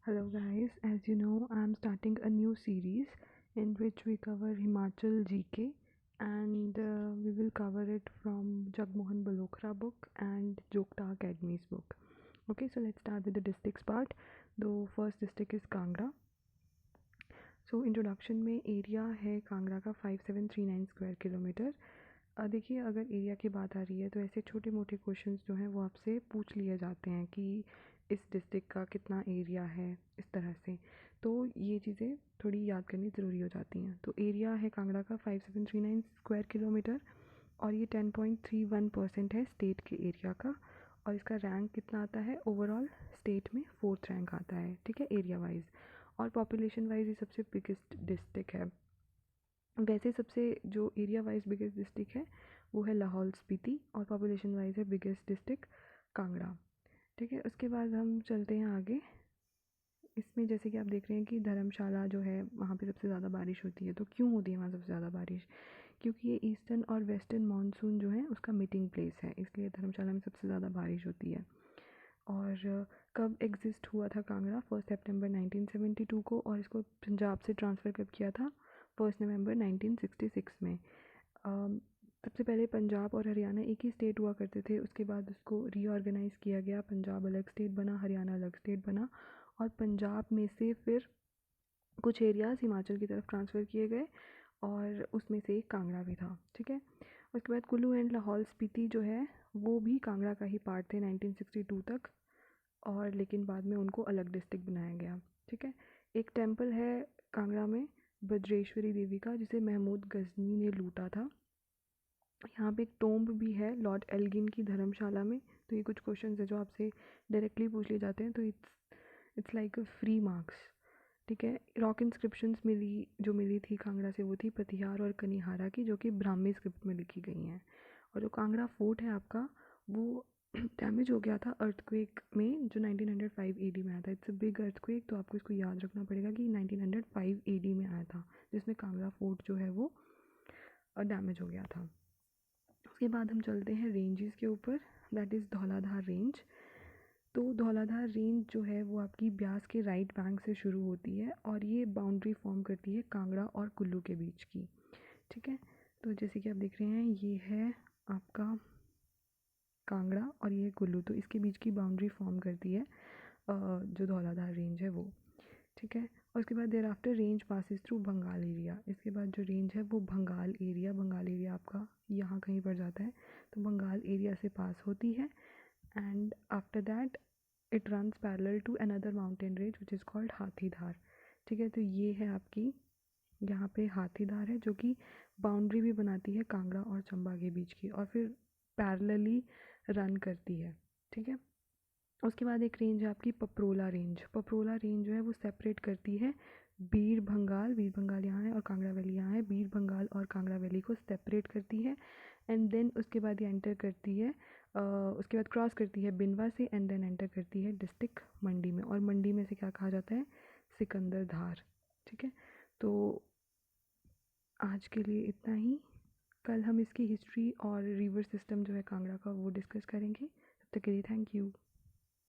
Hello guys, as you know, I'm starting a new series in which we cover Himachal GK and we will cover it from Jagmohan Balokra book and Jokta Academy's book. Okay, so let's start with the districts part. The first district is Kangra. So introduction में area है कांगड़ा का 5739 square kilometre. देखिए, अगर area की बात आ रही है तो ऐसे छोटे मोटे क्वेश्चंस जो हैं वो आपसे पूछ लिए जाते हैं कि इस डिस्ट्रिक्ट का कितना एरिया है, इस तरह से। तो ये चीज़ें थोड़ी याद करनी ज़रूरी हो जाती हैं। तो एरिया है कांगड़ा का 5739 स्क्वायर किलोमीटर और ये 10.31% है स्टेट के एरिया का। और इसका रैंक कितना आता है ओवरऑल स्टेट में, 4th रैंक आता है, ठीक है, एरिया वाइज। और पॉपुलेशन वाइज ये सबसे बिगेस्ट डिस्ट्रिक्ट है। वैसे सबसे जो एरिया वाइज बिगेस्ट डिस्ट्रिक्ट है वो है लाहौल स्पीति और पॉपुलेशन वाइज है बिगेस्ट डिस्ट्रिक्ट कांगड़ा, ठीक है। उसके बाद हम चलते हैं आगे। इसमें जैसे कि आप देख रहे हैं कि धर्मशाला जो है वहाँ पे सबसे ज़्यादा बारिश होती है। तो क्यों होती है वहाँ सबसे ज़्यादा बारिश? क्योंकि ये ईस्टर्न और वेस्टर्न मानसून जो है उसका मीटिंग प्लेस है, इसलिए धर्मशाला में सबसे ज़्यादा बारिश होती है। और कब एग्जिस्ट हुआ था कांगड़ा? 1 सितंबर 1972 को। और इसको पंजाब से ट्रांसफ़र कब किया था? 1 नवंबर 1966 में। सबसे पहले पंजाब और हरियाणा एक ही स्टेट हुआ करते थे, उसके बाद उसको रीऑर्गेनाइज़ किया गया, पंजाब अलग स्टेट बना, हरियाणा अलग स्टेट बना। और पंजाब में से फिर कुछ एरियाज़ हिमाचल की तरफ ट्रांसफ़र किए गए और उसमें से एक कांगड़ा भी था, ठीक है। उसके बाद कुल्लू एंड लाहौल स्पीति जो है वो भी कांगड़ा का ही पार्ट थे 1962 तक, और लेकिन बाद में उनको अलग डिस्ट्रिक्ट बनाया गया, ठीक है। एक टेम्पल है कांगड़ा में बज्रेश्वरी देवी का, जिसे महमूद गजनी ने लूटा था। यहाँ पे एक टोम्ब भी है लॉर्ड एल्गिन की धर्मशाला में। तो ये कुछ क्वेश्चन है जो आपसे डायरेक्टली पूछ लिए जाते हैं, तो it's like a free marks, ठीक है। रॉक इंस्क्रिप्शंस मिली थी कांगड़ा से, वो थी पतिहार और कनिहारा की, जो कि ब्राह्मी स्क्रिप्ट में लिखी गई हैं। और जो कांगड़ा फोर्ट है आपका वो डैमेज हो गया था अर्थक्वेक में, जो 1905 एडी में आया था। इट्स अ बिग अर्थक्वेक, तो आपको इसको याद रखना पड़ेगा कि 1905 एडी में आया था, जिसमें कांगड़ा फोर्ट जो है वो डैमेज हो गया था। उसके बाद हम चलते हैं रेंजेस के ऊपर, दैट इज़ धौलाधार रेंज। तो धौलाधार रेंज जो है वो आपकी ब्यास के राइट बैंक से शुरू होती है और ये बाउंड्री फॉर्म करती है कांगड़ा और कुल्लू के बीच की, ठीक है। तो जैसे कि आप देख रहे हैं ये है आपका कांगड़ा और ये कुल्लू, तो इसके बीच की बाउंड्री फॉर्म करती है जो धौलाधार रेंज है वो, ठीक है। और उसके बाद thereafter range passes through Bengal area. इसके बाद जो रेंज है वो बंगाल एरिया आपका यहाँ कहीं पर जाता है, तो बंगाल एरिया से पास होती है। And after that it runs parallel to another mountain range which is called Hathidhar, ठीक है। तो ये है आपकी यहाँ पे हाथीधार है, जो कि बाउंड्री भी बनाती है कांगड़ा और चंबा के बीच की, और फिर पैरेलली रन करती है, ठीक है। उसके बाद एक रेंज है आपकी पपरोला रेंज। पपरोला रेंज जो है वो सेपरेट करती है बीर भंगाल यहाँ है और कांगड़ा वैली यहाँ है, बीर भंगाल और कांगड़ा वैली को सेपरेट करती है। एंड देन उसके बाद ये एंटर करती है उसके बाद क्रॉस करती है बिनवा से, एंड देन एंटर करती है डिस्ट्रिक्ट मंडी में, और मंडी में से क्या कहा जाता है? सिकंदर धार, ठीक है। तो आज के लिए इतना ही। कल हम इसकी हिस्ट्री और रिवर सिस्टम जो है कांगड़ा का वो डिस्कस करेंगे। तब तक के लिए थैंक यू।